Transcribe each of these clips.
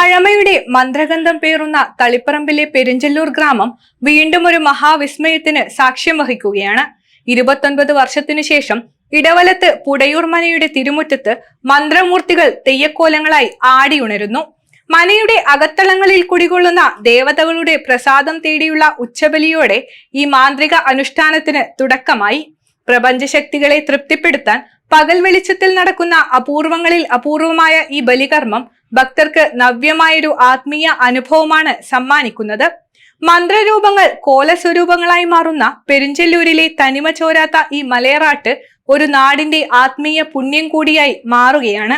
പഴമയുടെ മന്ത്രഗന്ധം പേറുന്ന തളിപ്പറമ്പിലെ പെരിഞ്ചല്ലൂർ ഗ്രാമം വീണ്ടും ഒരു മഹാവിസ്മയത്തിന് സാക്ഷ്യം വഹിക്കുകയാണ്. 29 വർഷത്തിനു ശേഷം ഇടവലത്ത് പുടയൂർ മനയുടെ തിരുമുറ്റത്ത് മന്ത്രമൂർത്തികൾ തെയ്യക്കോലങ്ങളായി ആടിയുണരുന്നു. മനയുടെ അകത്തളങ്ങളിൽ കുടികൊള്ളുന്ന ദേവതകളുടെ പ്രസാദം തേടിയുള്ള ഉച്ചബലിയോടെ ഈ മാന്ത്രിക അനുഷ്ഠാനത്തിന് തുടക്കമായി. പ്രപഞ്ചശക്തികളെ തൃപ്തിപ്പെടുത്താൻ പകൽ വെളിച്ചത്തിൽ നടക്കുന്ന അപൂർവങ്ങളിൽ അപൂർവമായ ഈ ബലികർമ്മം ഭക്തർക്ക് നവ്യമായൊരു ആത്മീയ അനുഭവമാണ് സമ്മാനിക്കുന്നത്. മന്ത്രരൂപങ്ങൾ കോലസ്വരൂപങ്ങളായി മാറുന്ന പെരിഞ്ചല്ലൂരിലെ തനിമ ചോരാത്ത ഈ മലയറാട്ട് ഒരു നാടിന്റെ ആത്മീയ പുണ്യം കൂടിയായി മാറുകയാണ്.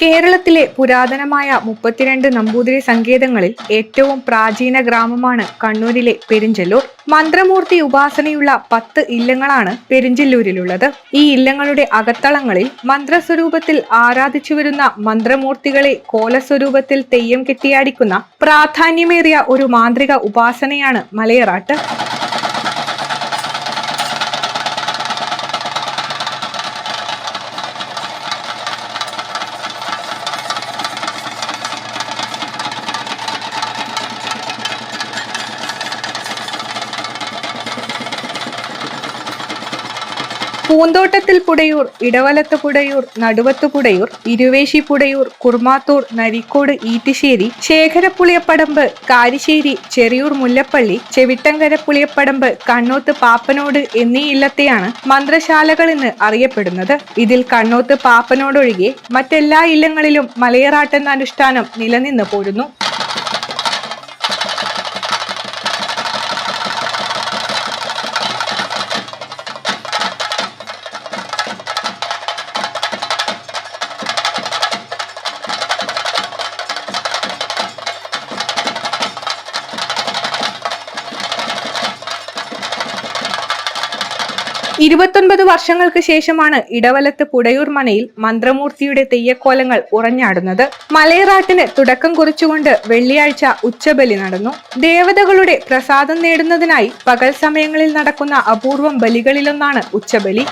കേരളത്തിലെ പുരാതനമായ 32 നമ്പൂതിരി സങ്കേതങ്ങളിൽ ഏറ്റവും പ്രാചീന ഗ്രാമമാണ് കണ്ണൂരിലെ പെരിഞ്ചല്ലൂർ. മന്ത്രമൂർത്തി ഉപാസനയുള്ള 10 ഇല്ലങ്ങളാണ് പെരിഞ്ചല്ലൂരിലുള്ളത്. ഈ ഇല്ലങ്ങളുടെ അകത്തളങ്ങളിൽ മന്ത്രസ്വരൂപത്തിൽ ആരാധിച്ചു വരുന്ന മന്ത്രമൂർത്തികളെ കോലസ്വരൂപത്തിൽ തെയ്യം കെട്ടിയാടിക്കുന്ന പ്രാധാന്യമേറിയ ഒരു മാന്ത്രിക ഉപാസനയാണ് മലയറാട്ട്. പൂന്തോട്ടത്തിൽ പുടയൂർ, ഇടവലത്ത് പുടയൂർ, നടുവത്ത് പുടയൂർ, ഇരുവേശി പുടയൂർ, കുർമാത്തൂർ, നരിക്കോട് ഈറ്റിശ്ശേരി, ശേഖരപ്പുളിയപ്പടമ്പ്, കാരിശ്ശേരി, ചെറിയൂർ മുല്ലപ്പള്ളി, ചെവിട്ടങ്കരപ്പുളിയപ്പടമ്പ്, കണ്ണോത്ത് പാപ്പനോട് എന്നീ ഇല്ലത്തെയാണ് മന്ത്രശാലകൾ എന്ന് അറിയപ്പെടുന്നത്. ഇതിൽ കണ്ണോത്ത് പാപ്പനോടൊഴികെ മറ്റെല്ലാ ഇല്ലങ്ങളിലും മലയറാട്ടെന്ന അനുഷ്ഠാനം നിലനിന്ന് പോരുന്നു. ഇരുപത്തൊൻപത് വർഷങ്ങൾക്ക് ശേഷമാണ് ഇടവലത്ത് പുടയൂർ മനയിൽ മന്ത്രമൂർത്തിയുടെ തെയ്യക്കോലങ്ങൾ ഉറഞ്ഞാടുന്നത്. മലയറാട്ടിന് തുടക്കം കുറിച്ചുകൊണ്ട് വെള്ളിയാഴ്ച ഉച്ചബലി നടന്നു. ദേവതകളുടെ പ്രസാദം നേടുന്നതിനായി പകൽ സമയങ്ങളിൽ നടക്കുന്ന അപൂർവം ബലികളിലൊന്നാണ് ഉച്ചബലി.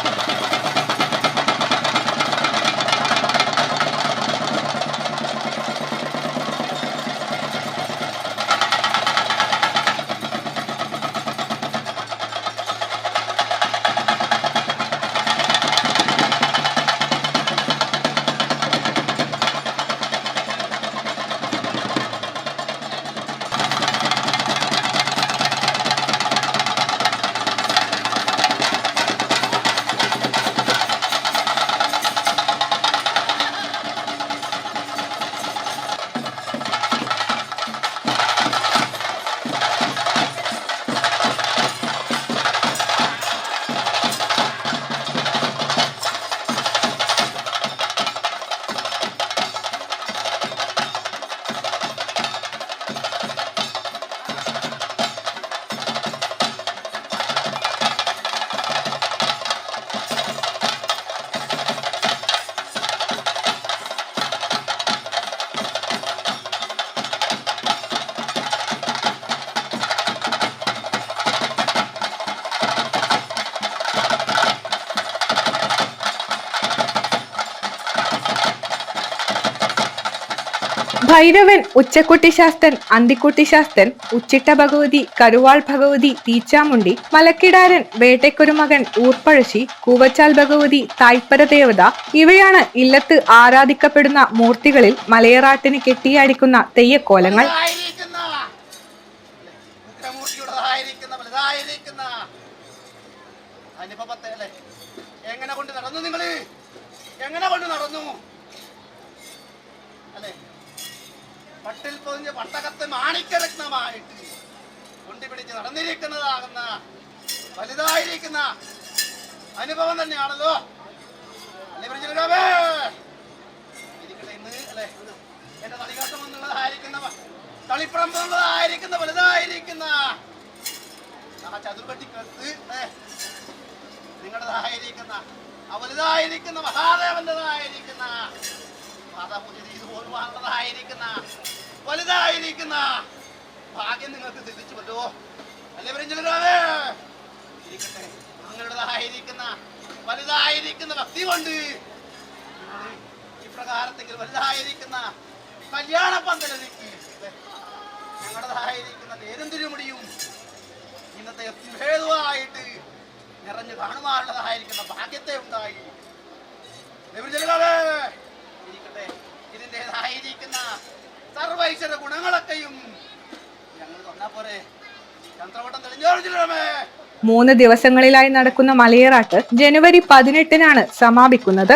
ഭൈരവൻ, ഉച്ചക്കുട്ടി ശാസ്തൻ, അന്തിക്കുട്ടി ശാസ്തൻ, ഉച്ചിട്ട ഭഗവതി, കരുവാൾ ഭഗവതി, തീച്ചാമുണ്ടി, മലക്കിടാരൻ, വേട്ടയ്ക്കൊരു മകൻ, ഊർപ്പഴശ്ശി, കൂവച്ചാൽ ഭഗവതി, തായ്പര ദേവത ഇവയാണ് ഇല്ലത്ത് ആരാധിക്കപ്പെടുന്ന മൂർത്തികളിൽ മലയറാട്ടിന് കെട്ടിയാടിക്കുന്ന തെയ്യക്കോലങ്ങൾ. എങ്ങനെ കൊണ്ട് നടന്നു നിങ്ങള്? എങ്ങനെ കൊണ്ട് നടന്നു അല്ലെ? പട്ടിൽ പൊതിഞ്ഞ് പട്ടകത്തെ മാണിക്കരത്നമായിട്ട് കൊണ്ടുപിടിച്ച് നടന്നിരിക്കുന്നതാകുന്ന വലുതായിരിക്കുന്ന അനുഭവം തന്നെയാണല്ലോ അല്ലെ? ഇരിക്കട്ടെ ഇന്ന് അല്ലെ എന്റെ തളികാട്ടം എന്നുള്ളതായിരിക്കുന്ന തളിപ്പറമ്പ് എന്നുള്ളതായിരിക്കുന്ന വലുതായിരിക്കുന്ന ആ ചതുർപട്ടിക്കത്ത് നിങ്ങളുടേതായിരിക്കുന്ന വലുതായിരിക്കുന്ന മഹാദേവന്റേതായിരിക്കുന്ന മാതാപൂജ ചെയ്തു പോലുമാണതായിരിക്കുന്ന വലുതായിരിക്കുന്ന ഭാഗ്യം നിങ്ങൾക്ക് സിദ്ധിച്ചുവല്ലോ അല്ലേ? പറഞ്ഞേ ഇരിക്കട്ടെ. നിങ്ങളുടേതായിരിക്കുന്ന വലുതായിരിക്കുന്ന ഭക്തി കൊണ്ട് ഇപ്രകാരത്തെങ്കിൽ വലുതായിരിക്കുന്ന കല്യാണ പന്തലേക്ക് ഞങ്ങളുടേതായിരിക്കുന്ന തേരന്തിരുമുടിയും ഇന്നത്തെ ഭേദമായിട്ട് നിറഞ്ഞു കാണുവാനുള്ളതായിരിക്കുന്ന ഭാഗ്യത്തെ ഉണ്ടായി. ഇരിക്കട്ടെ. ഇതിൻ്റെതായിരിക്കുന്ന സർവൈശ്വര ഗുണങ്ങളൊക്കെയും ഞങ്ങൾ തന്നാ പോരെ. ചന്ദ്രവട്ടം തെളിഞ്ഞോളമേ. 3 ദിവസങ്ങളിലായി നടക്കുന്ന മലയറാട്ട് ജനുവരി 18-നാണ് സമാപിക്കുന്നത്.